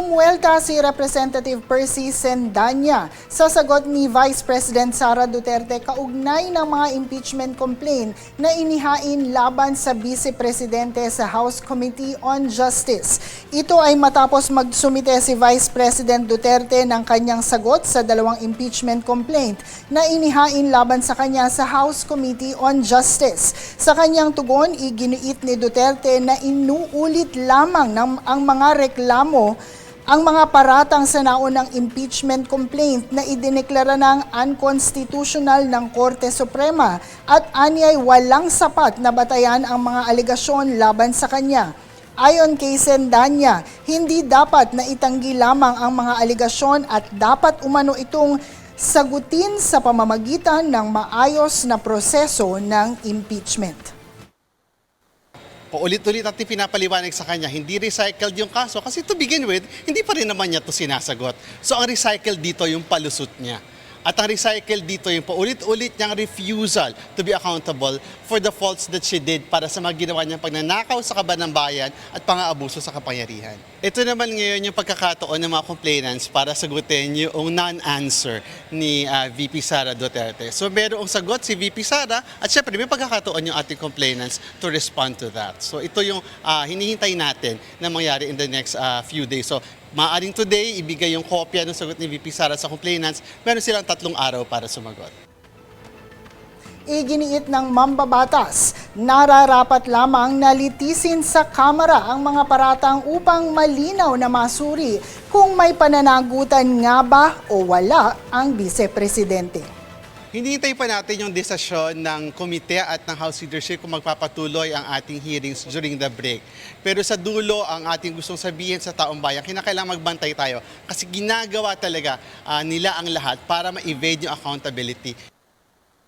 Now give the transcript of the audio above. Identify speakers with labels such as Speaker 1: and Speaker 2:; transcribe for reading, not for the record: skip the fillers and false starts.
Speaker 1: Bumuelta si Representative Percy Sendanya sa sagot ni Vice President Sara Duterte kaugnay ng mga impeachment complaint na inihain laban sa Vice Presidente sa House Committee on Justice. Ito ay matapos magsumite si Vice President Duterte ng kanyang sagot sa dalawang impeachment complaint na inihain laban sa kanya sa House Committee on Justice. Sa kanyang tugon, iginiit ni Duterte na inuulit lamang ang mga reklamo ang mga paratang sa naunang impeachment complaint na idineklara ng unconstitutional ng Korte Suprema at anyay walang sapat na batayan ang mga alegasyon laban sa kanya. Ayon kay Sendanya, hindi dapat na itanggi lamang ang mga alegasyon at dapat umano itong sagutin sa pamamagitan ng maayos na proseso ng impeachment.
Speaker 2: Paulit-ulit natin pinapaliwanag sa kanya, hindi recycled yung kaso kasi to begin with, hindi pa rin naman niya to sinasagot. So ang recycled dito yung palusot niya. At ang recycled dito yung paulit-ulit niyang refusal to be accountable for the faults that she did para sa mga ginawa niyang pagnanakaw sa kaban ng bayan at pang-aabuso sa kapangyarihan. Ito naman ngayon yung pagkakataon ng mga complainants para sagutin yung non-answer ni VP Sara Duterte. So merong sagot si VP Sara at syempre may pagkakataon yung ating complainants to respond to that. So ito yung hinihintay natin na mangyari in the next few days. So maaaring today, ibigay yung kopya ng sagot ni VP Sara sa complainants. Meron silang 3 araw para sumagot.
Speaker 1: Iginiit ng mambabatas, nararapat lamang na litisin sa Kamara ang mga paratang upang malinaw na masuri kung may pananagutan nga ba o wala ang Vice Presidente.
Speaker 2: Hinihintay pa natin yung desisyon ng komite at ng House Leadership kung magpapatuloy ang ating hearings during the break. Pero sa dulo, ang ating gustong sabihin sa taong bayan, kinakailangan magbantay tayo kasi ginagawa talaga nila ang lahat para ma-evade yung accountability.